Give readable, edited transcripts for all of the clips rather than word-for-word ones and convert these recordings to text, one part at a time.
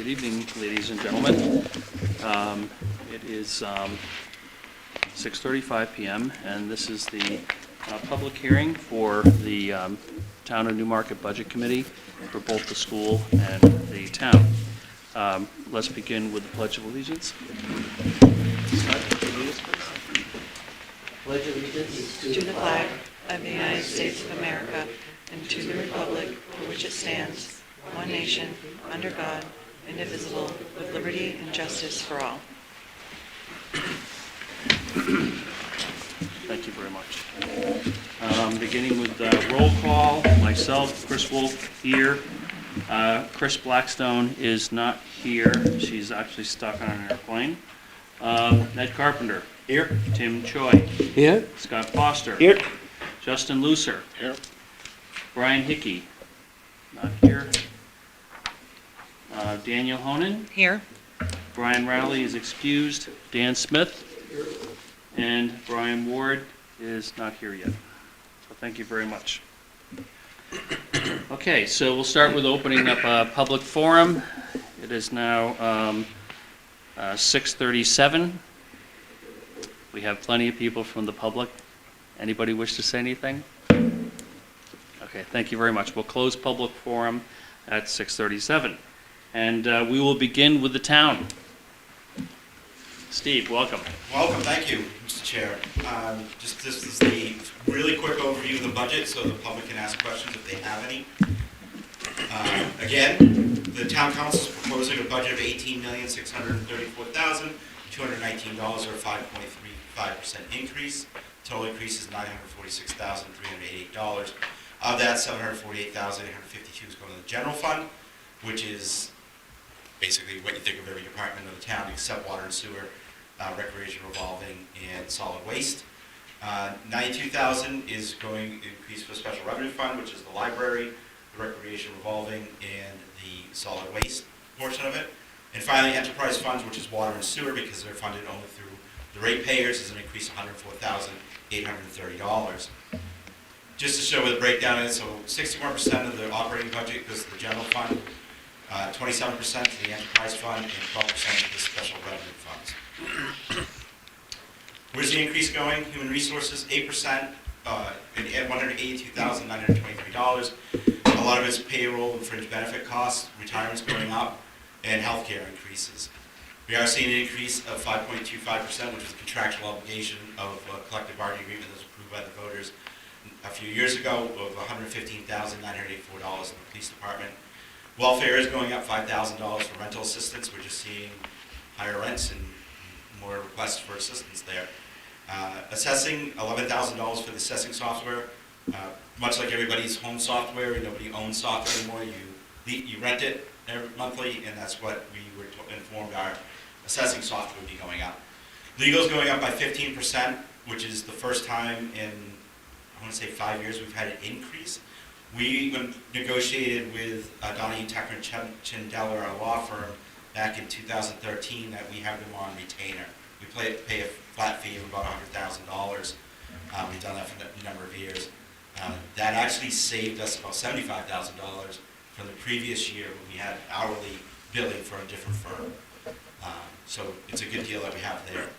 Good evening, ladies and gentlemen. It is 6:35 p.m. and this is the public hearing for the Town of Newmarket Budget Committee for both the school and the town. Let's begin with the Pledge of Allegiance. Pledge allegiance to the flag of the United States of America and to the republic for which it stands, one nation, under God, indivisible, with liberty and justice for all. Thank you very much. Beginning with roll call, myself, Chris Wolf here. Chris Blackstone is not here. She's actually stuck on an airplane. Ned Carpenter. Here. Tim Choi. Here. Scott Foster. Here. Justin Lucer. Here. Brian Hickey. Not here. Daniel Honan. Here. Brian Rowley is excused. Dan Smith. And Brian Ward is not here yet. So thank you very much. Okay, so we'll start with opening up a public forum. It is now 6:37. We have plenty of people from the public. Anybody wish to say anything? Okay, thank you very much. We'll close public forum at 6:37. And we will begin with the town. Steve, welcome. Welcome, thank you, Mr. Chair. This is the really quick overview of the budget, so the public can ask questions if they have any. Again, the town council is proposing a budget of $18,634,219, or a 5.35% increase. Total increase is $946,388. Of that, $748,852 is going to the general fund, which is basically what you think of every department of the town except water and sewer, recreation revolving, and solid waste. $92,000 is going to increase for the special revenue fund, which is the library, the recreation revolving, and the solid waste portion of it. And finally, enterprise funds, which is water and sewer, because they're funded only through the ratepayers, is an increase of $104,830. Just to show what the breakdown is, so 61% of the operating budget goes to the general fund, 27% to the enterprise fund, and 12% to the special revenue funds. Where's the increase going? Human resources, 8%, at $182,923. A lot of it's payroll and fringe benefit costs, retirement's going up, and healthcare increases. We are seeing an increase of 5.25%, which is a contractual obligation of a collective bargaining agreement that was approved by the voters a few years ago, of $115,984 in the police department. Welfare is going up $5,000 for rental assistance. We're just seeing higher rents and more requests for assistance there. Assessing, $11,000 for the assessing software. Much like everybody's home software, nobody owns software anymore. You rent it monthly, and that's what we were informed our assessing software would be going up. Legal is going up by 15%, which is the first time in, I want to say 5 years, we've had an increase. We negotiated with Donahue, Tucker, and Chindler, our law firm, back in 2013 that we have them on retainer. We pay a flat fee of about $100,000. We've done that for a number of years. That actually saved us about $75,000 from the previous year when we had hourly billing for a different firm. So it's a good deal that we have there.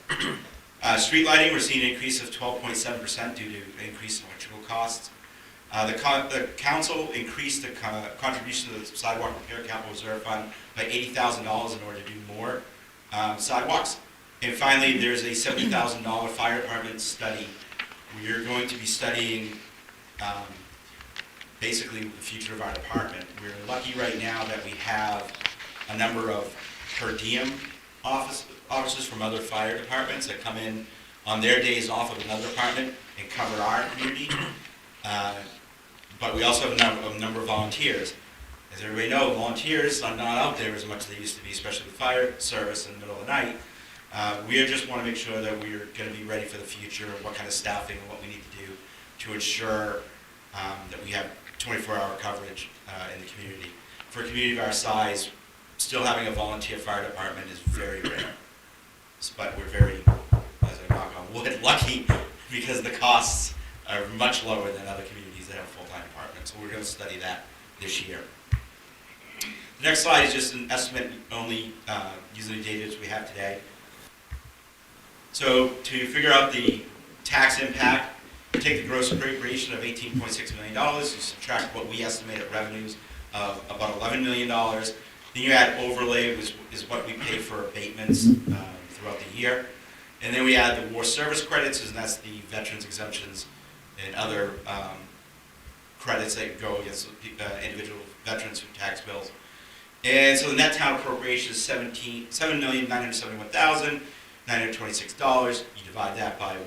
Street lighting, we're seeing an increase of 12.7% due to increased electrical costs. The council increased the contribution to the sidewalk repair capital reserve fund by $80,000 in order to do more sidewalks. And finally, there's a $70,000 fire department study. We are going to be studying basically the future of our department. We're lucky right now that we have a number of per diem officers from other fire departments that come in on their days off of another department and cover our community. But we also have a number of volunteers. As everybody knows, volunteers are not out there as much as they used to be, especially the fire service in the middle of the night. We just want to make sure that we're going to be ready for the future, what kind of staffing and what we need to do to ensure that we have 24-hour coverage in the community. For a community of our size, still having a volunteer fire department is very rare. But we're very, as I knock on wood, lucky because the costs are much lower than other communities that have full-time departments. So we're going to study that this year. The next slide is just an estimate only using the data that we have today. So to figure out the tax impact, you take the gross appropriation of $18.6 million, you subtract what we estimate at revenues of about $11 million, then you add overlay, which is what we pay for abatements throughout the year, and then we add the war service credits, and that's the veterans exemptions and other credits that go against individual veterans who tax bills. And so the net town appropriation is $7,971,926. You divide that by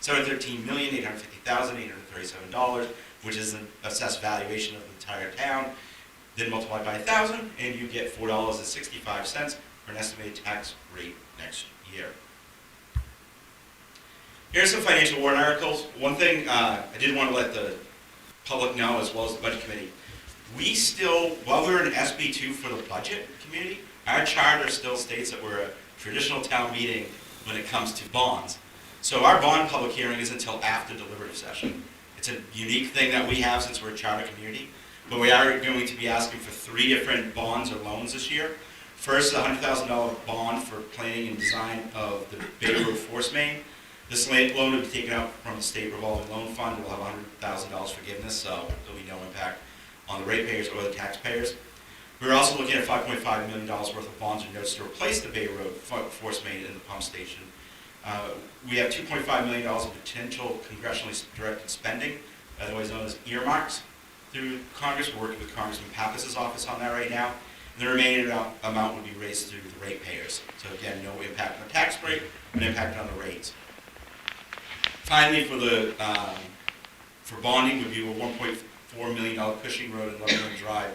$713,850,837, which is an assessed valuation of the entire town. Then multiply by 1,000, and you get $4.65 for an estimated tax rate next year. Here's some financial warrant articles. One thing I did want to let the public know, as well as the budget committee, we still, while we're an SB2 for the budget community, our charter still states that we're a traditional town meeting when it comes to bonds. So our bond public hearing is until after deliberative session. It's a unique thing that we have since we're a charter community, but we are going to be asking for 3 different bonds or loans this year. First, a $100,000 bond for planning and design of the Bay Road Force Main. This loan will be taken out from the state revolving loan fund. We'll have $100,000 forgiveness, so there'll be no impact on the ratepayers or the taxpayers. We're also looking at $5.5 million worth of bonds or notes to replace the Bay Road Force Main and the pump station. We have $2.5 million of potential congressionally directed spending, otherwise known as earmarks, through Congress. We're working with Congressman Pappas' office on that right now. And the remaining amount would be raised through the ratepayers. So again, no impact on the tax rate, but impact on the rates. Finally, for bonding, would be a $1.4 million Cushing Road and Lebanon Drive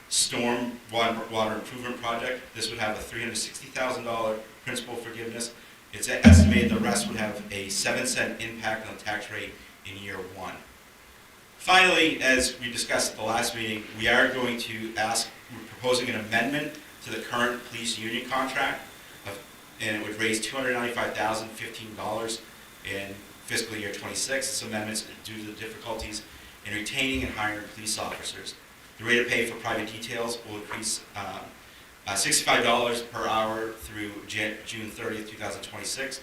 storm water improvement project. This would have a $360,000 principal forgiveness. It's estimated the rest would have a 7-cent impact on the tax rate in year 1. Finally, as we discussed at the last meeting, we're proposing an amendment to the current police union contract, and it would raise $295,015 in fiscal year 26. This amendment is due to the difficulties in retaining and hiring police officers. The rate of pay for private details will increase $65 per hour through June 30th, 2026.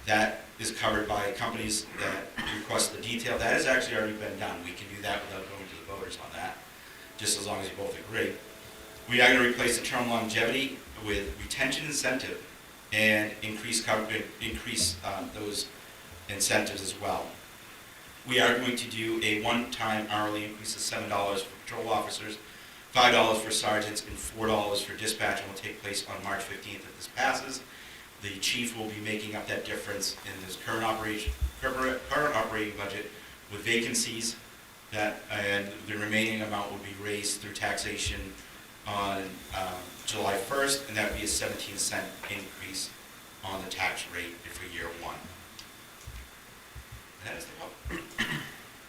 That is covered by companies that request the detail. That has actually already been done. We can do that without going to the voters on that, just as long as you both agree. We are going to replace the term longevity with retention incentive and increase those incentives as well. We are going to do a one-time hourly increase of $7 for patrol officers, $5 for sergeants, and $4 for dispatch, and will take place on March 15th if this passes. The chief will be making up that difference in this current operating budget with vacancies, and the remaining amount will be raised through taxation on July 1st, and that would be a 17-cent increase on the tax rate for year 1. And that is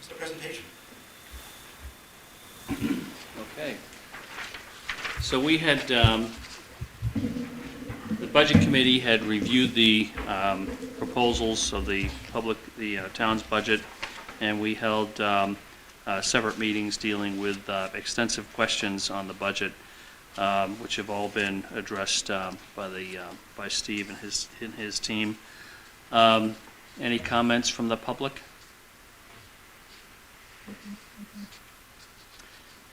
the presentation. Okay. So we had, the Budget Committee had reviewed the proposals of the town's budget, and we held separate meetings dealing with extensive questions on the budget, which have all been addressed by Steve and his team. Any comments from the public?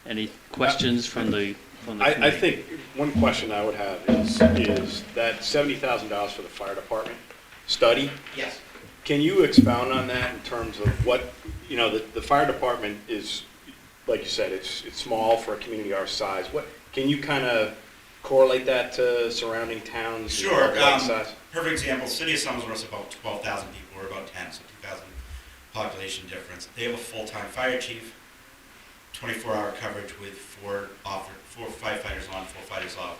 Any questions from the committee? I think one question I would have is that $70,000 for the fire department study. Yes. Can you expound on that in terms of what, the fire department is, like you said, it's small for a community our size. Can you kind of correlate that to surrounding towns? Sure. Size? Perfect example, City of Somersworth is about 12,000 people. We're about 10, so 2,000 population difference. They have a full-time fire chief, 24-hour coverage with 4 firefighters on, 4 fighters off.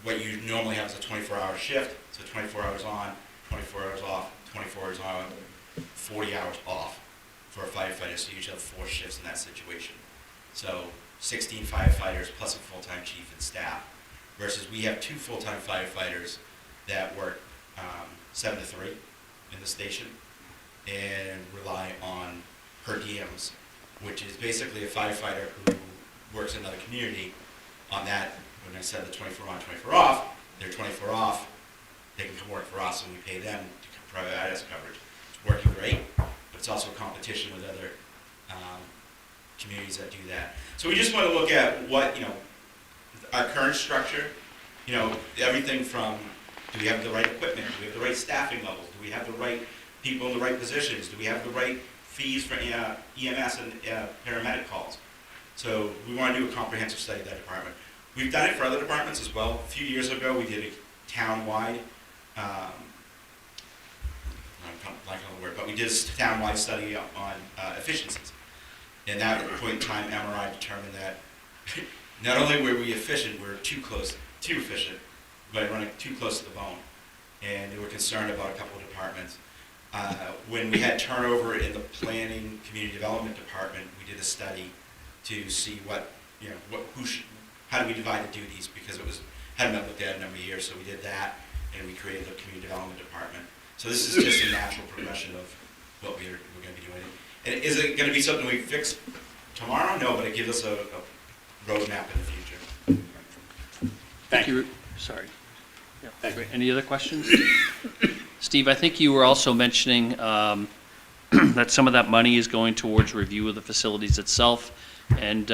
What you normally have is a 24-hour shift, so 24 hours on, 24 hours off, 24 hours on, 40 hours off for a firefighter, so you usually have 4 shifts in that situation. So 16 firefighters plus a full-time chief and staff, versus we have 2 full-time firefighters that work 7 to 3 in the station and rely on per diems which is basically a firefighter who works in another community on that. When I said the 24 on, 24 off, they're 24 off, they can come work for us, and we pay them to provide us coverage. It's working great, but it's also a competition with other communities that do that. So we just want to look at what, our current structure, everything from, do we have the right equipment? Do we have the right staffing levels? Do we have the right people in the right positions? Do we have the right fees for EMS and paramedic calls? So we want to do a comprehensive study of that department. We've done it for other departments as well. A few years ago, we did a town-wide, I'm blanking on the word, but we did a town-wide study on efficiencies. And at that point in time, MRI determined that not only were we efficient, we were too efficient, but running too close to the bone. And they were concerned about a couple of departments. When we had turnover in the planning community development department, we did a study to see how do we divide the duties, because it hadn't been looked at in a number of years. So we did that, and we created the community development department. So this is just a natural progression of what we're going to be doing. And is it going to be something we fix tomorrow? No, but it gives us a roadmap in the future. Thank you. Sorry. Yeah. Thank you. Any other questions? Steve, I think you were also mentioning that some of that money is going towards review of the facilities itself and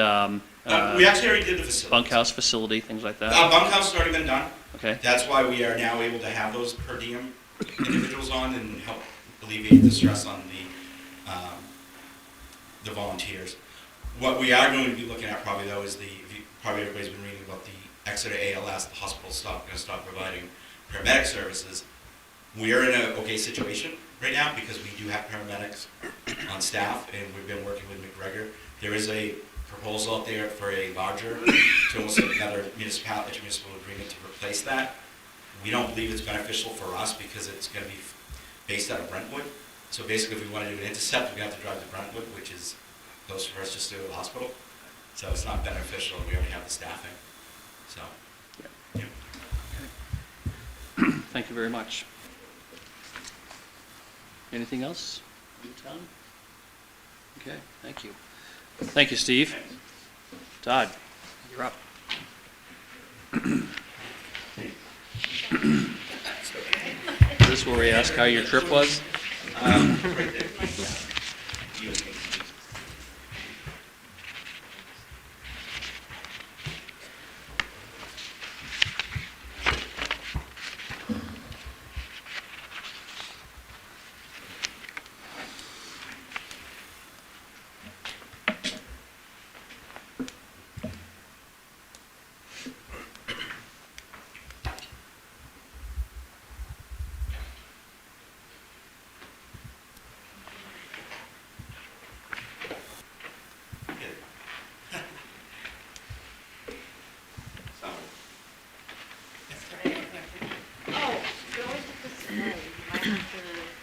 We actually already did the facility. bunkhouse facility, things like that. Bunkhouse has already been done. Okay. That's why we are now able to have those per diem individuals on and help alleviate the stress on the volunteers. What we are going to be looking at probably though is probably everybody's been reading about the Exeter ALS, the hospital's going to stop providing paramedic services. We're in an okay situation right now because we do have paramedics on staff, and we've been working with McGregor. There is a proposal out there for a larger, to almost another municipal agreement to replace that. We don't believe it's beneficial for us because it's going to be based out of Brentwood. So basically, if we want to do an intercept, we're going to have to drive to Brentwood, which is close for us just to the hospital. So it's not beneficial. We already have the staffing. So, yeah. Thank you very much. Anything else? Tom? Okay, thank you. Thank you, Steve. Todd, you're up. Is this where we ask how your trip was? Right there.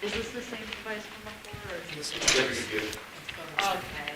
Is this the same device from before, or is this? Very good. Okay.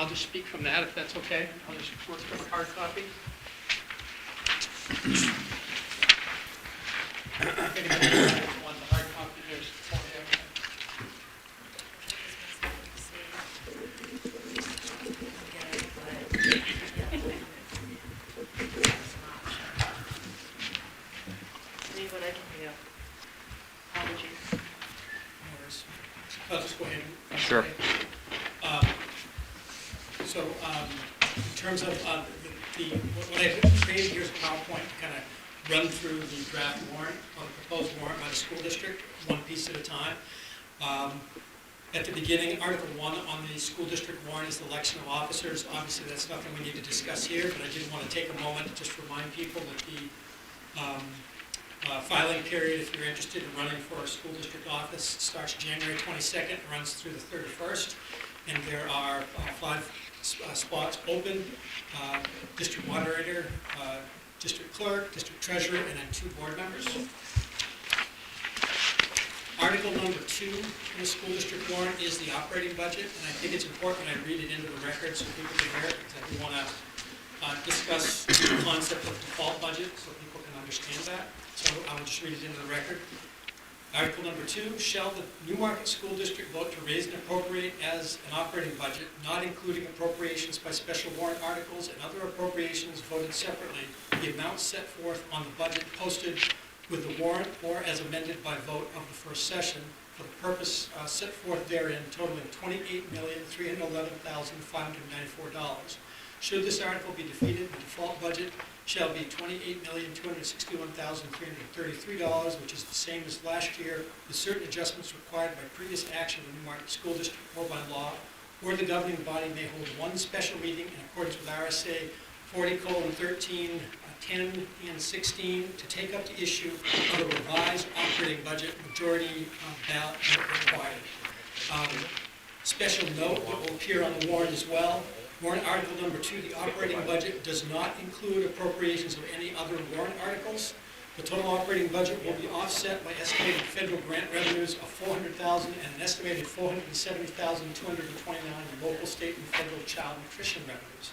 I'll just speak from that, if that's okay. I'll just work from a hard copy. Want the hard copy here for you. See what I can do. Apologies. No worries. I'll just go ahead and. Sure. So, in terms of what I've created, here's a PowerPoint to kind of run through the draft warrant, or the proposed warrant by the school district, one piece at a time. At the beginning, Article 1 on the school district warrant is the election of officers. Obviously, that's nothing we need to discuss here, but I did want to take a moment to just remind people that the filing period, if you're interested in running for a school district office, starts January 22nd, runs through the 31st, and there are 5 spots open, district moderator, district clerk, district treasurer, and then 2 board members. Article number 2 in the school district warrant is the operating budget, and I think it's important I read it into the record so people can hear it, because I do want to discuss the concept of default budget so people can understand that. So I will just read it into the record. Article number 2, shall the Newmarket School District vote to raise and appropriate as an operating budget, not including appropriations by special warrant articles and other appropriations voted separately, the amounts set forth on the budget posted with the warrant or as amended by vote of the first session for the purpose set forth therein totaling $28,311,594. Should this article be defeated, the default budget shall be $28,261,333, which is the same as last year, with certain adjustments required by previous action of the Newmarket School District or by law, or the governing body may hold one special meeting in accordance with RSA 40:13, 10, and 16 to take up the issue of a revised operating budget, majority ballot required. Special note that will appear on the warrant as well. Warrant Article number 2, the operating budget does not include appropriations of any other warrant articles. The total operating budget will be offset by estimated federal grant revenues of $400,000 and an estimated $470,229 in local, state, and federal child nutrition revenues,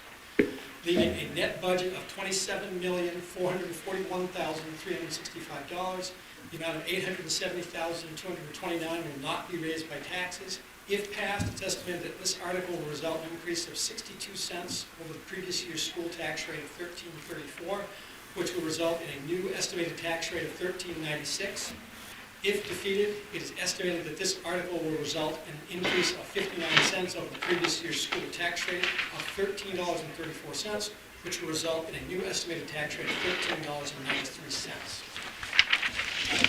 leaving a net budget of $27,441,365. The amount of $870,229 will not be raised by taxes. If passed, it's estimated that this article will result in an increase of 62 cents over the previous year's school tax rate of $13.34, which will result in a new estimated tax rate of $13.96. If defeated, it is estimated that this article will result in an increase of 59 cents over the previous year's school tax rate of $13.34, which will result in a new estimated tax rate of $13.93.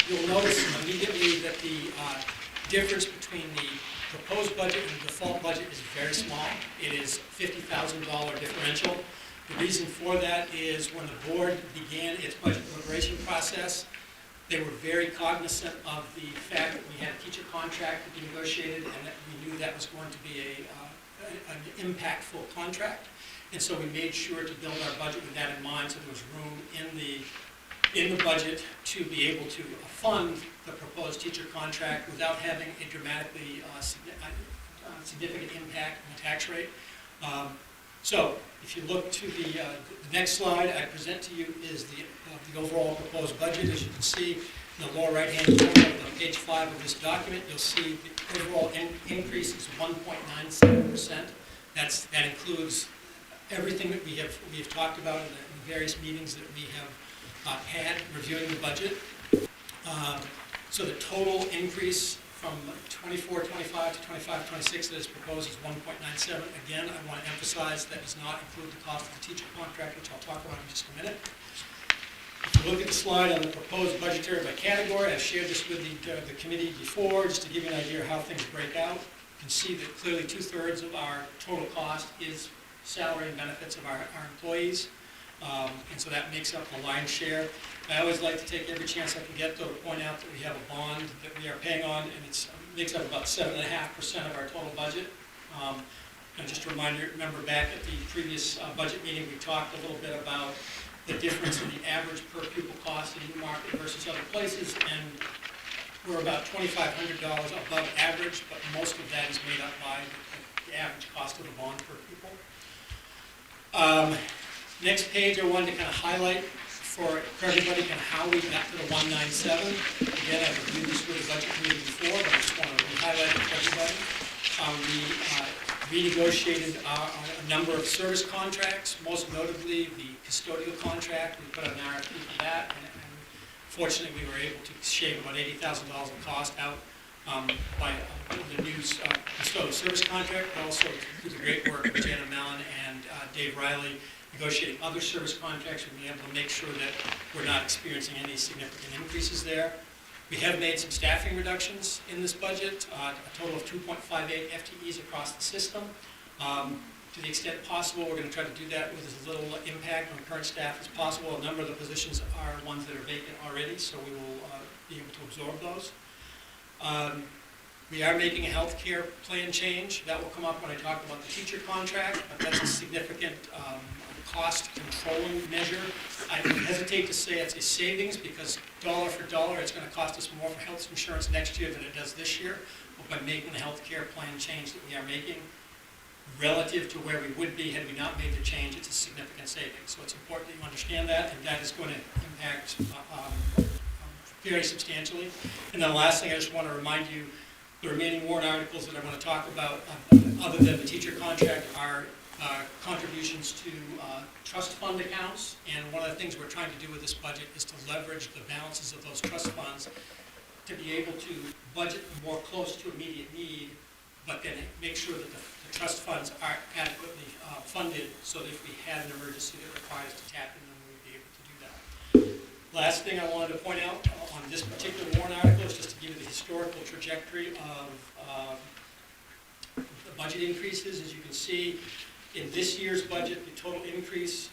You'll notice immediately that the difference between the proposed budget and the default budget is very small. It is $50,000 differential. The reason for that is when the board began its budget deliberation process, they were very cognizant of the fact that we had a teacher contract to be negotiated and that we knew that was going to be an impactful contract. And so we made sure to build our budget with that in mind, so there was room in the budget to be able to fund the proposed teacher contract without having a dramatically significant impact on the tax rate. So if you look to the next slide I present to you is the overall proposed budget. As you can see in the lower right-hand corner of page 5 of this document, you'll see the overall increase is 1.97%. That includes everything that we have talked about in the various meetings that we have had reviewing the budget. So the total increase from 24-25 to 25-26 that is proposed is 1.97. Again, I want to emphasize that does not include the cost of the teacher contract, which I'll talk about in just a minute. If you look at the slide on the proposed budgetary by category, I've shared this with the committee before, just to give you an idea of how things break out. You can see that clearly 2/3 of our total cost is salary and benefits of our employees. And so that makes up the lion's share. I always like to take every chance I can get to point out that we have a bond that we are paying on, and it makes up about 7.5% of our total budget. And just a reminder, remember back at the previous budget meeting, we talked a little bit about the difference in the average per pupil cost in Newmarket versus other places, and we're about $2,500 above average, but most of that is made up by the the average cost of a bond per pupil. Next page, I wanted to kind of highlight for everybody kind of how we got to the 197. Again, I've reviewed this with the budget committee before, but I just want to highlight it for everybody. We renegotiated a number of service contracts, most notably the custodial contract. We put an RFP for that, and fortunately, we were able to shave about $80,000 in cost out by the new custodial service contract, but also through the great work of Janet Mellon and Dave Riley, negotiating other service contracts and being able to make sure that we're not experiencing any significant increases there. We have made some staffing reductions in this budget, a total of 2.58 FTEs across the system. To the extent possible, we're going to try to do that with as little impact on current staff as possible. A number of the positions are ones that are vacant already, so we will be able to absorb those. We are making a health care plan change. That will come up when I talk about the teacher contract, but that's a significant cost controlling measure. I hesitate to say it's a savings because dollar for dollar, it's going to cost us more for health insurance next year than it does this year. But by making the health care plan change that we are making, relative to where we would be had we not made the change, it's a significant savings. So it's important that you understand that, and that is going to impact very substantially. And then the last thing I just want to remind you, the remaining warrant articles that I want to talk about, other than the teacher contract, are contributions to trust fund accounts. And one of the things we're trying to do with this budget is to leverage the balances of those trust funds to be able to budget more close to immediate need, but then make sure that the trust funds are adequately funded so that if we had an emergency that required us to tap in them, we would be able to do that. Last thing I wanted to point out on this particular warrant article is just to give you the historical trajectory of the budget increases. As you can see, in this year's budget, the total increase,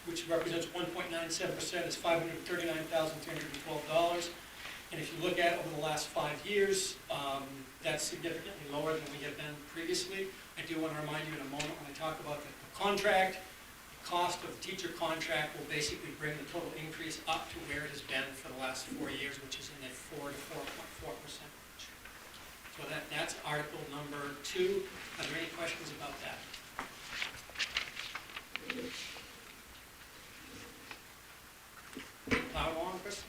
which represents 1.97%, is $539,312. And if you look at over the last 5 years, that's significantly lower than we have been previously. I do want to remind you in a moment when I talk about the contract, the cost of the teacher contract will basically bring the total increase up to where it has been for the last 4 years, which is in a 4 to 4.4% range. So that's article number 2. Are there any questions about that? Plow along, Chris?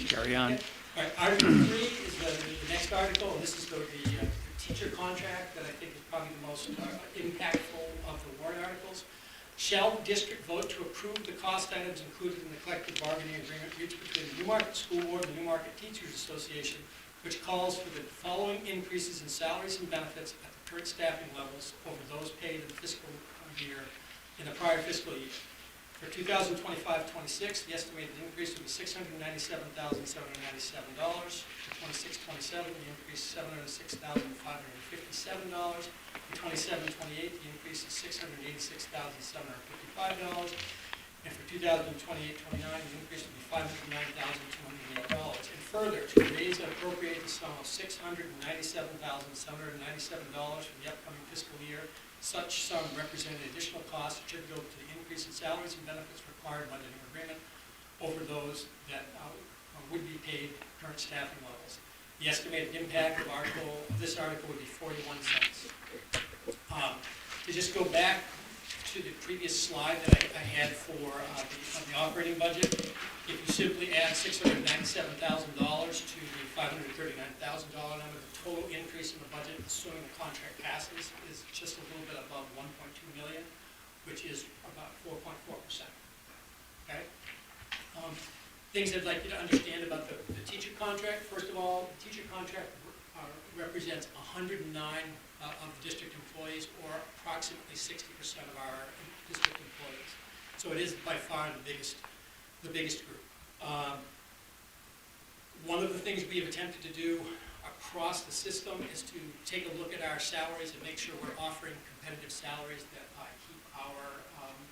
Carry on. Okay. All right, Article 3 is the next article, and this is the teacher contract that I think is probably the most impactful of the warrant articles. Shall the district vote to approve the cost items included in the collective bargaining agreement reached between the Newmarket School Board and the Newmarket Teachers Association, which calls for the following increases in salaries and benefits at the current staffing levels over those paid in the fiscal year, in the prior fiscal year. For 2025-26, the estimated increase will be $697,797. For 26-27, the increase is $706,557. For 27-28, the increase is $686,755. And for 2028-29, the increase will be $509,208. And further, to raise and appropriate the sum of $697,797 for the upcoming fiscal year, such sum represented additional costs attributable to the increase in salaries and benefits required by the new agreement over those that would be paid current staffing levels. The estimated impact of this article would be 41 cents. To just go back to the previous slide that I had for the operating budget, if you simply add $697,000 to the $539,000 number, the total increase in the budget, assuming the contract passes, is just a little bit above $1.2 million, which is about 4.4%. Okay? Things I'd like you to understand about the teacher contract. First of all, the teacher contract represents 109 of the district employees, or approximately 60% of our district employees. So it is by far the biggest group. One of the things we have attempted to do across the system is to take a look at our salaries and make sure we're offering competitive salaries that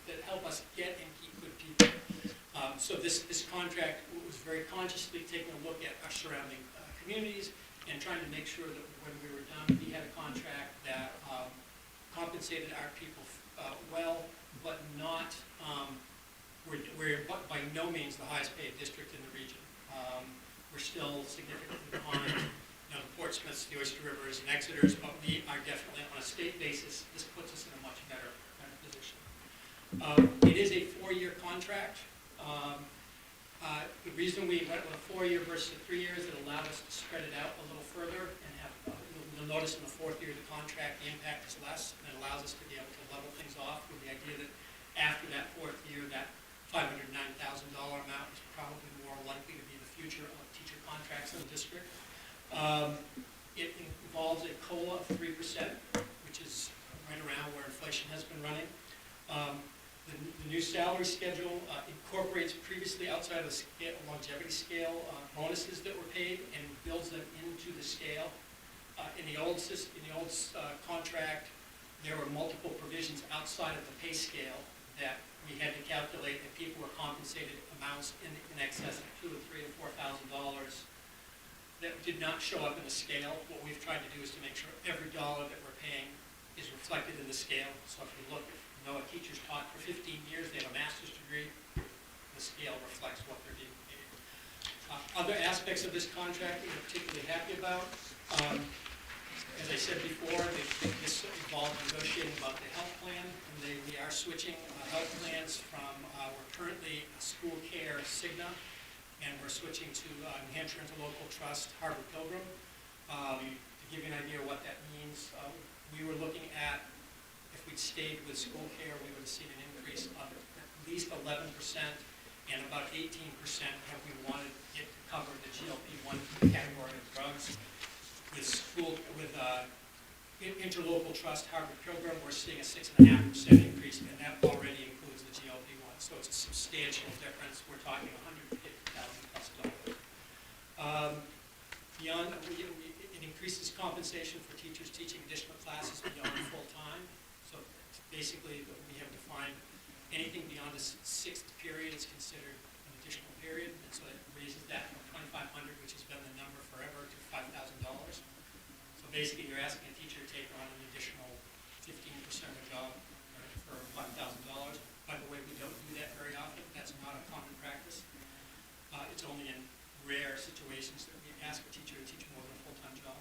that help us get and keep good people. So this contract was very consciously taking a look at our surrounding communities and trying to make sure that when we were done, we had a contract that compensated our people well, but not, we're by no means the highest paid district in the region. We're still significantly behind the Portsmouths, the Oyster Rivers, and Exeters, but we are definitely, on a state basis, this puts us in a much better position. It is a 4-year contract. The reason we went with a 4-year versus a 3 years, it allowed us to spread it out a little further and have, you'll notice in the 4th year of the contract, the impact is less, and it allows us to be able to level things off with the idea that after that 4th year, that $509,000 amount is probably more likely to be the future of teacher contracts in the district. It involves a COLA of 3%, which is right around where inflation has been running. The new salary schedule incorporates previously outside of the scale, longevity scale bonuses that were paid and builds them into the scale. In the old contract, there were multiple provisions outside of the pay scale that we had to calculate, and people were compensated amounts in excess of $2,000 or $3,000 or $4,000 that did not show up in the scale. What we've tried to do is to make sure every dollar that we're paying is reflected in the scale. So if you look, a teacher's taught for 15 years, they have a master's degree, the scale reflects what they're being paid. Other aspects of this contract we're particularly happy about. As I said before, this involved negotiating about the health plan, and we are switching health plans from, we're currently a school care Cigna, and we're switching to New Hampshire Interlocal Trust Harvard Pilgrim. To give you an idea of what that means, we were looking at, if we'd stayed with school care, we would have seen an increase of at least 11% and about 18% have we wanted it to cover the GLP-1 category of drugs. With Interlocal Trust Harvard Pilgrim, we're seeing a 6.5% increase, and that already includes the GLP-1. So it's a substantial difference. We're talking $150,000 plus. Beyond, it increases compensation for teachers teaching additional classes beyond full-time. So basically, we have defined anything beyond the 6th period is considered an additional period, and so it raises that from $2,500, which has been the number forever, to $5,000. So basically, you're asking a teacher to take on an additional 15% of a job for $5,000. By the way, we don't do that very often. That's not a common practice. It's only in rare situations that we ask a teacher to teach more than a full-time job.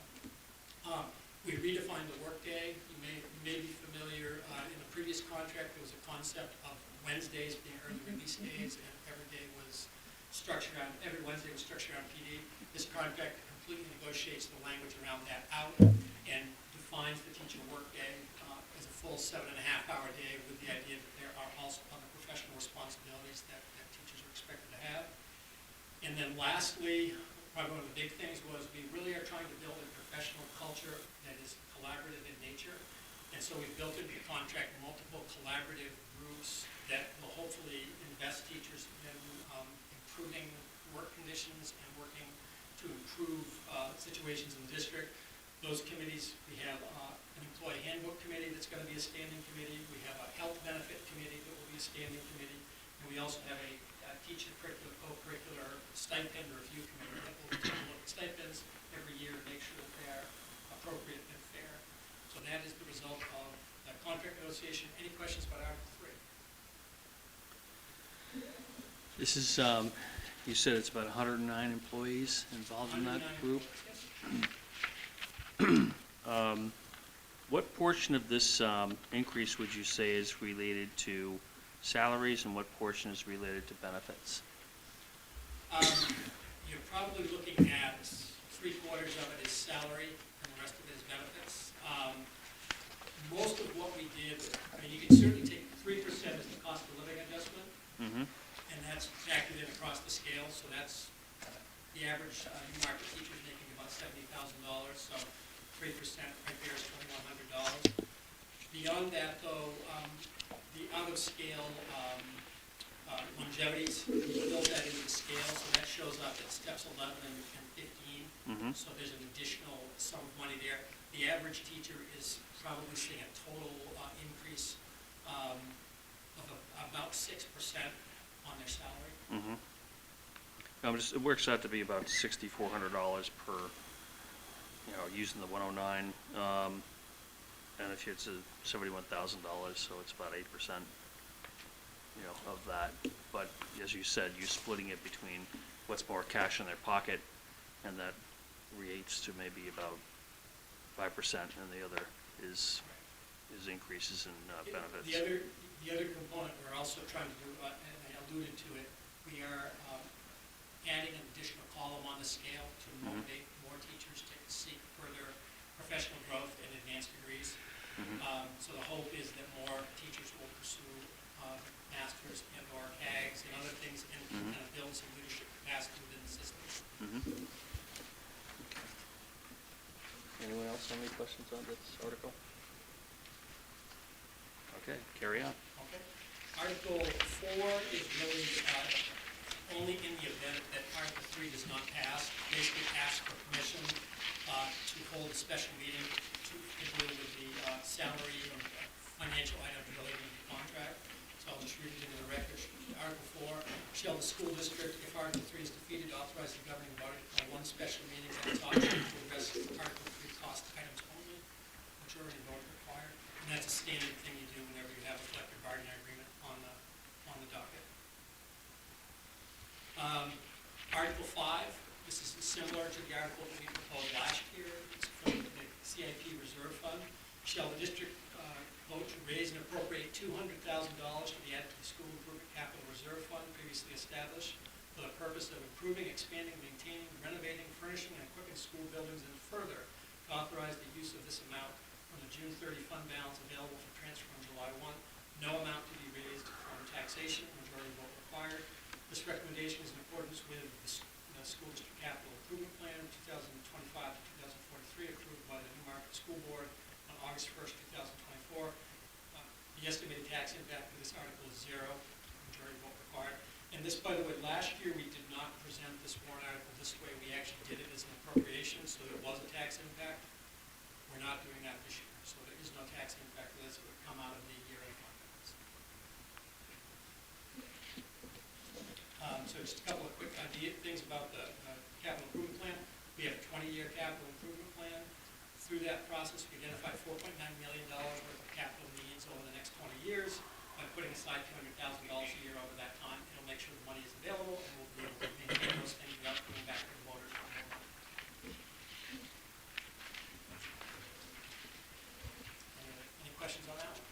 We redefined the workday. You may be familiar, in the previous contract, there was a concept of Wednesdays being early release days, and every Wednesday was structured around PD. This contract completely negotiates the language around that out and defines the teacher workday as a full 7.5-hour day, with the idea that there are also other professional responsibilities that teachers are expected to have. And then lastly, probably one of the big things was we really are trying to build a professional culture that is collaborative in nature. And so we've built into the contract multiple collaborative groups that will hopefully invest teachers in improving work conditions and working to improve situations in the district. Those committees, we have an employee handbook committee that's going to be a standing committee. We have a health benefit committee that will be a standing committee. And we also have a teacher curricular, co-curricular stipend review committee that will take a look at stipends every year to make sure that they are appropriate and fair. So that is the result of the contract negotiation. Any questions about Article 3? This is, you said it's about 109 employees involved in that group? What portion of this increase would you say is related to salaries, and what portion is related to benefits? You're probably looking at 3/4 of it is salary, and the rest of it is benefits. Most of what we did, I mean, you can certainly take 3% as the cost of living adjustment, and that's factored in across the scale. So that's the average Newmarket teacher is making about $70,000. So 3% right there is $2,100. Beyond that, though, the out-of-scale longevities, we built that into the scale, so that shows up at steps 11 and 15. So there's an additional sum of money there. The average teacher is probably seeing a total increase of about 6% on their salary. It works out to be about $6,400 per, using the 109. And if it's $71,000, so it's about 8%, of that. But as you said, you're splitting it between what's more cash in their pocket and that re-rates to maybe about 5%, and the other is increases in benefits. The other component we're also trying to do, and I alluded to it, we are adding an additional column on the scale to motivate more teachers to seek further professional growth and advanced degrees. So the hope is that more teachers will pursue masters and/or CAGs and other things, and kind of build some leadership capacity within the system. Anyone else have any questions on this article? Okay, carry on. Okay. Article 4 is really only in the event that Article 3 does not pass. Basically asks for permission to hold a special meeting to deal with the salary and financial items related to the contract. So I'll just read it into the record. Article 4, shall the school district, if Article 3 is defeated, authorize the governing body to call one special meeting at its option to address Article 3 cost items only, majority vote required. And that's a standard thing you do whenever you have a collective bargaining agreement on the docket. Article 5, this is similar to the article that we proposed last year. It's from the CIP Reserve Fund. Shall the district vote to raise and appropriate $200,000 to be added to the School Improvement Capital Reserve Fund previously established for the purpose of improving, expanding, maintaining, renovating, furnishing, and equipping school buildings, and further to authorize the use of this amount from the June 30 fund balance available for transfer on July 1. No amount to be raised from taxation, majority vote required. This recommendation is in accordance with the School District Capital Improvement Plan 2025 to 2043 approved by the Newmarket School Board on August 1st, 2024. The estimated tax impact of this article is 0, majority vote required. And this, by the way, last year we did not present this warrant article this way. We actually did it as an appropriation, so there was a tax impact. We're not doing that this year, so there is no tax impact for this. It would come out of the year-end fund balance. So just a couple of quick things about the capital improvement plan. We have a 20-year capital improvement plan. Through that process, we identified $4.9 million worth of capital needs over the next 20 years. By putting aside $200,000 a year over that time, it'll make sure the money is available, and we'll be able to maintain those things without coming back to the voters for more money. Any questions on that one?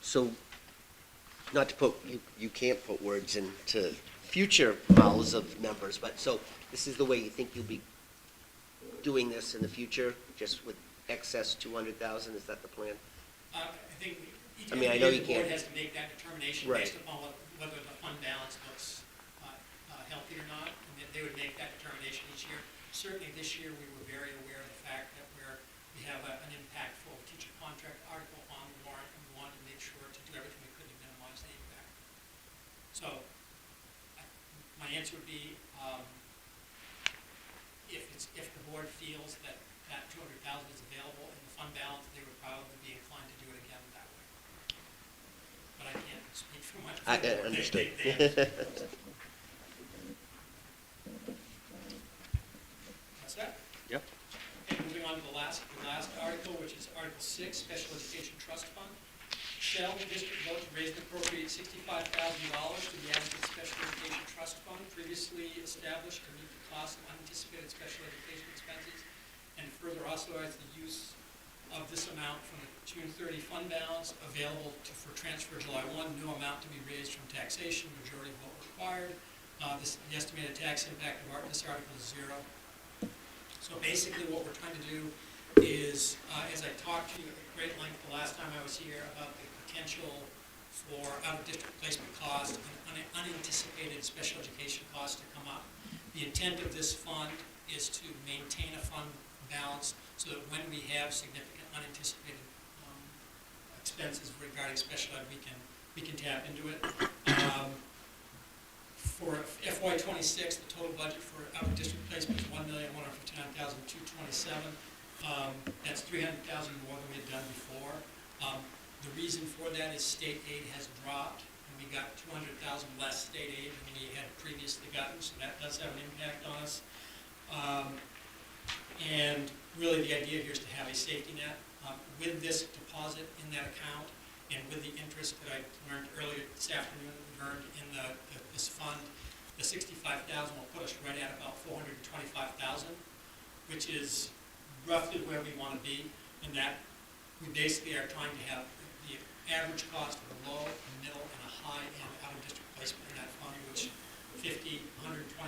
So, not to put, you can't put words into future mouths of members, but so this is the way you think you'll be doing this in the future, just with excess 200,000, is that the plan? I think each I mean, I know year you the board can't- has to make that determination Right. based upon whether the fund balance looks healthy or not, and then they would make that determination each year. Certainly this year, we were very aware of the fact that we have an impactful teacher contract article on the warrant, and we wanted to make sure to do everything we could to minimize the impact. So, my answer would be, if the board feels that 200,000 is available in the fund balance, they would probably be inclined to do it again that way. But I can't speak for my. I understood. That's that. Yep. Okay, moving on to the last article, which is Article 6, Special Education Trust Fund. Shall the district vote to raise and appropriate $65,000 to be added to the Special Education Trust Fund previously established to meet the cost of unanticipated special education expenses, and further authorize the use of this amount from the June 30 fund balance available for transfer July 1, no amount to be raised from taxation, majority vote required. The estimated tax impact of this article is 0. So basically what we're trying to do is, as I talked to you at great length the last time I was here about the potential for out-of-district placement costs and unanticipated special education costs to come up. The intent of this fund is to maintain a fund balance so that when we have significant unanticipated expenses regarding special ed, we can tap into it. For FY'26, the total budget for out-of-district placement is $1,159,227. That's $300,000 more than we had done before. The reason for that is state aid has dropped, and we got $200,000 less state aid than we had previously gotten, so that does have an impact on us. And really the idea here is to have a safety net. With this deposit in that account, and with the interest that I learned earlier this afternoon we earned in this fund, the $65,000 will put us right at about $425,000, which is roughly where we want to be, and that we basically are trying to have the average cost of a low, a middle, and a high-end out-of-district placement in that fund, which 50, 125,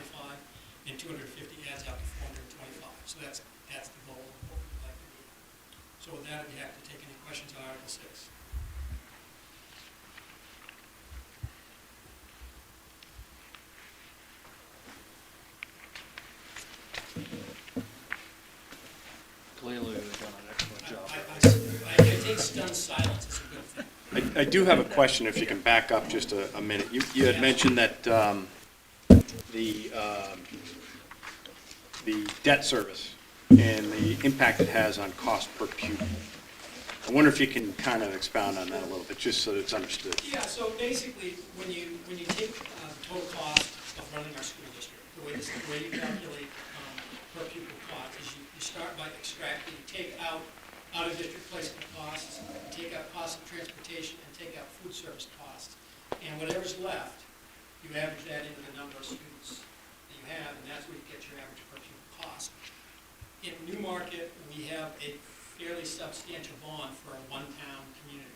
and 250 adds up to 425. So that's the goal of what we'd like to do. So with that, I'd be happy to take any questions on Article 6. Clearly, they've done an excellent job. I think stunned silence is a good thing. I do have a question, if you can back up just a minute. You had mentioned that the debt service and the impact it has on cost per pupil. I wonder if you can kind of expound on that a little bit, just so it's understood. Yeah, so basically, when you take the total cost of running our school district, the way you calculate per pupil cost is you start by extracting, you take out out-of-district placement costs, you take out cost of transportation, and take out food service costs. And whatever's left, you average that into the number of students that you have, and that's where you get your average per pupil cost. In Newmarket, we have a fairly substantial bond for a one-town community.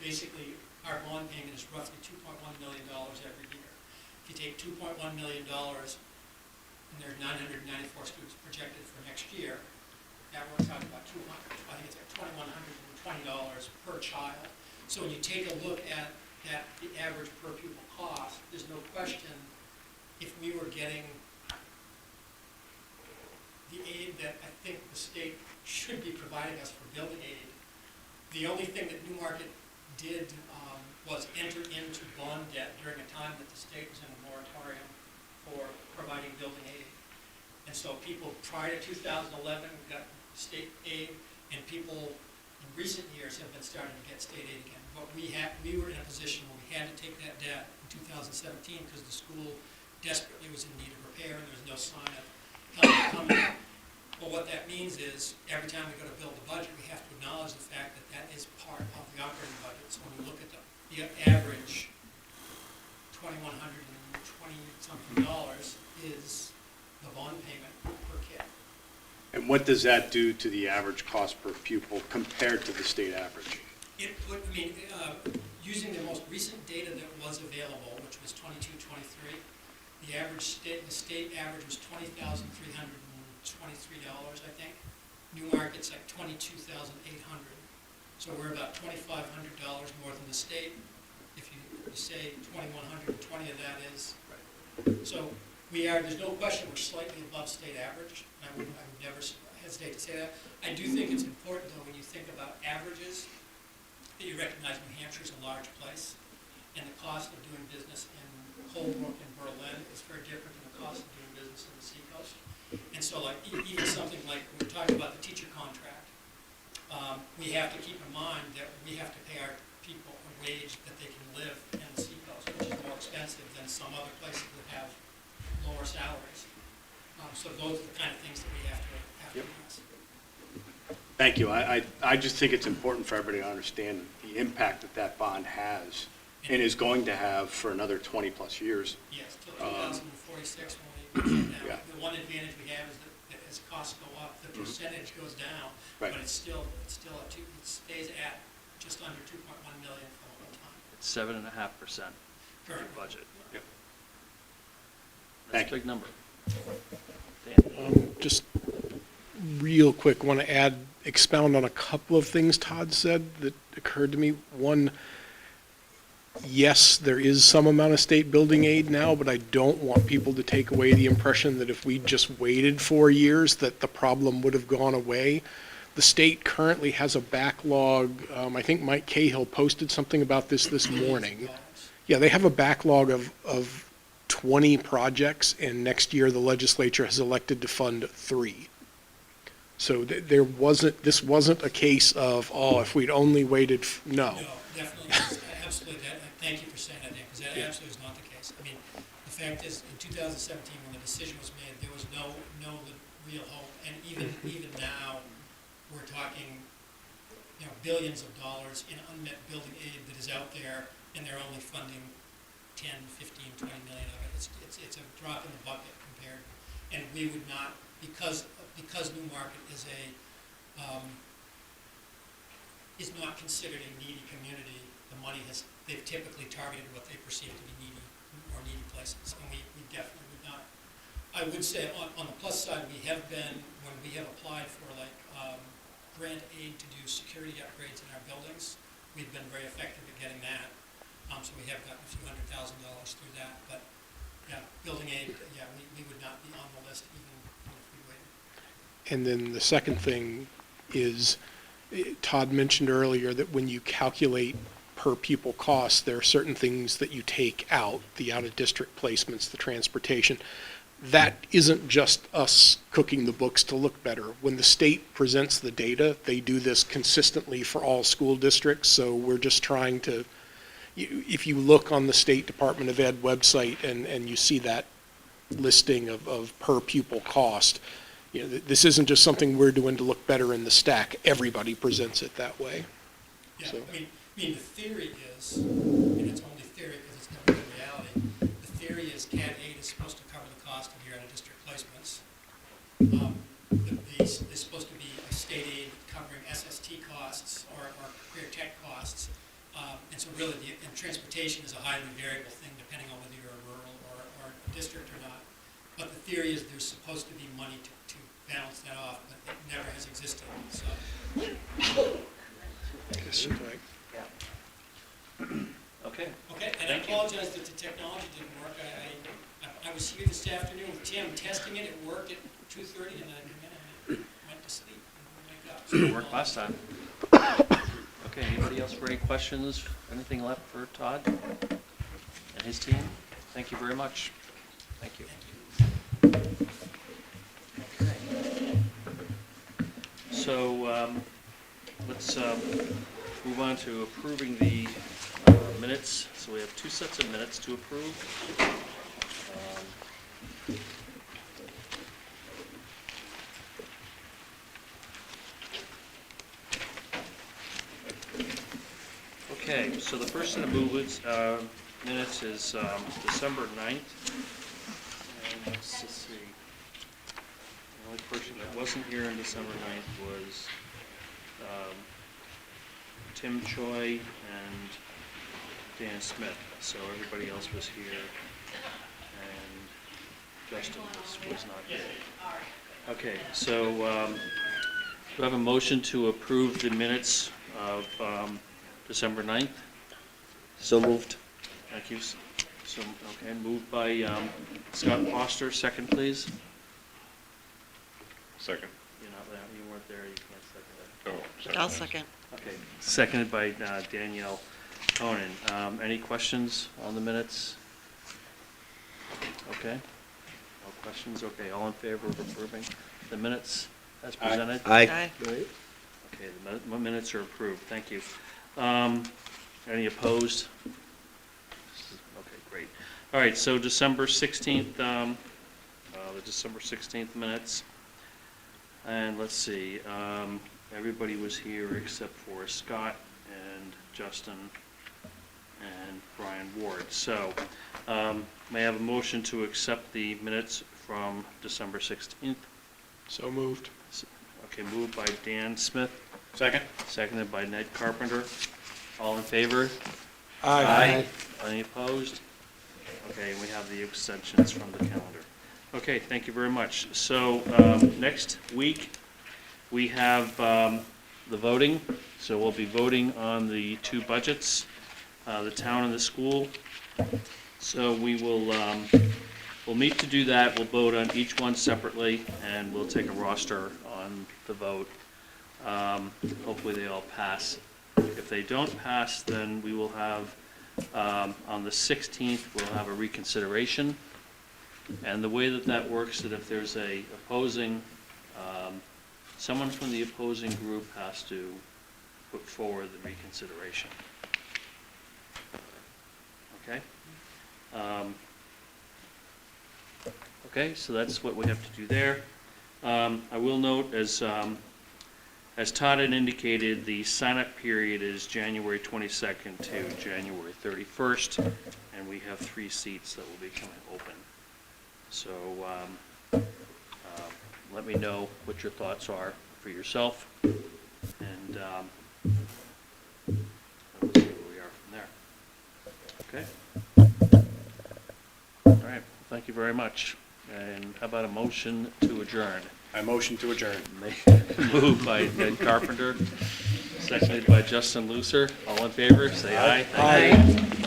Basically, our bond payment is roughly $2.1 million every year. If you take $2.1 million, and there's 994 students projected for next year, that works out about I think it's like $2,120 per child. So when you take a look at the average per pupil cost, there's no question if we were getting the aid that I think the state should be providing us for building aid. The only thing that Newmarket did was enter into bond debt during a time that the state was in a moratorium for providing building aid. And so people prior to 2011 got state aid, and people in recent years have been starting to get state aid again. But we were in a position where we had to take that debt in 2017 because the school desperately was in need of repair and there was no sign of help coming. Well, what that means is every time we go to build a budget, we have to acknowledge the fact that that is part of the operating budget. So when we look at the average, $2,120-something is the bond payment per kid. And what does that do to the average cost per pupil compared to the state average? Using the most recent data that was available, which was 22-23, the state average was $20,323, I think. Newmarket's like $22,800. So we're about $2,500 more than the state. If you say 2,120 of that is. So there's no question we're slightly above state average. I would never hesitate to say that. I do think it's important, though, when you think about averages, that you recognize New Hampshire is a large place, and the cost of doing business in Holbrook and Berlin is very different than the cost of doing business in the seacoast. And so, like even something like we're talking about the teacher contract, we have to keep in mind that we have to pay our people a wage that they can live in the seacoast, which is more expensive than some other places that have lower salaries. So those are the kind of things that we have to address. Thank you. I just think it's important for everybody to understand the impact that bond has and is going to have for another 20-plus years. Yes, till 2046 when we get down. Yeah. The one advantage we have is that as costs go up, the percentage goes down, Right. but it stays at just under 2.1 million for the whole time. It's 7.5% of the Correct. budget. Yep. That's Thank a big number. Just real quick, want to expound on a couple of things Todd said that occurred to me. One, yes, there is some amount of state building aid now, but I don't want people to take away the impression that if we just waited 4 years, that the problem would have gone away. The state currently has a backlog. I think Mike Cahill posted something about this morning. Yeah, they have a backlog of 20 projects, and next year the legislature has elected to fund 3. So this wasn't a case of, if we'd only waited, no. No, definitely, absolutely. Thank you for saying that, Dan, because that absolutely is not the case. I mean, the fact is, in 2017, when the decision was made, there was no real hope, and even now, we're talking, billions of dollars in unmet building aid that is out there, and they're only funding 10, 15, 20 million of it. It's a drop in the bucket compared, and we would not, because Newmarket is not considered a needy community, they've typically targeted what they perceive to be needy places, and we definitely would not. I would say on the plus side, we have been, when we have applied for grant aid to do security upgrades in our buildings, we've been very effective at getting that. So we have gotten a few $100,000 through that, but yeah, building aid, yeah, we would not be on the list even if we waited. And then the second thing is, Todd mentioned earlier that when you calculate per pupil costs, there are certain things that you take out, the out-of-district placements, the transportation. That isn't just us cooking the books to look better. When the state presents the data, they do this consistently for all school districts, so we're just trying to, if you look on the State Department of Ed website and you see that listing of per pupil cost, this isn't just something we're doing to look better in the stack. Everybody presents it that way. Yeah, So- I mean, the theory is, and it's only theory because it's never been reality, the theory is CAD 8 is supposed to cover the cost of your out-of-district placements. There's supposed to be a state aid covering SST costs or career tech costs. And so really, and transportation is a highly variable thing depending on whether you're a rural or a district or not. But the theory is there's supposed to be money to balance that off, but it never has existed, so. Right. Okay. Okay, and I Thank you. apologize that the technology didn't work. I was here this afternoon with Tim testing it. It worked at 2:30, and then I went to sleep and wake up. So It worked last time. Okay, anybody else for any questions? Anything left for Todd and his team? Thank you very much. Thank you. Okay. So let's move on to approving the minutes. So we have two sets of minutes to approve. Okay, so the first set of minutes is December 9th. And let's see. The only person that wasn't here on December 9th was Tim Choi and Dan Smith. So everybody else was here, and Justin was not here. Okay, so do I have a motion to approve the minutes of December 9th? So moved. Thank you. So, okay, moved by Scott Foster, second, please. Second. You're not there, you weren't there, you can't second Oh, sorry. I'll second. it. Okay, seconded by Danielle Conan. Any questions on the minutes? Okay, no questions, okay, all in favor of approving the minutes as presented? Aye. Okay, the minutes are approved, thank you. Any opposed? Okay, great. All right, so December 16th, the December 16th minutes. And let's see, everybody was here except for Scott and Justin and Brian Ward. So, may I have a motion to accept the minutes from December 16th? So moved. Okay, moved by Dan Smith, Second? seconded by Ned Carpenter. All in favor? Aye. Any opposed? Okay, and we have the extensions from the calendar. Okay, thank you very much. So next week, we have the voting. So we'll be voting on the two budgets, the town and the school. So we will we'll meet to do that. We'll vote on each one separately, and we'll take a roster on the vote. Hopefully they all pass. If they don't pass, then we will have, on the 16th, we'll have a reconsideration. And the way that that works, that if there's a opposing, someone from the opposing group has to put forward the reconsideration. Okay? Okay, so that's what we have to do there. I will note, As Todd had indicated, the sign-up period is January 22nd to January 31st, and we have 3 seats that will be coming open. So let me know what your thoughts are for yourself, and we'll see where we are from there. Okay? All right, thank you very much. And how about a motion to adjourn? I motion to adjourn. Moved by Ned Carpenter, seconded by Justin Lucer. All in favor, say aye. Aye.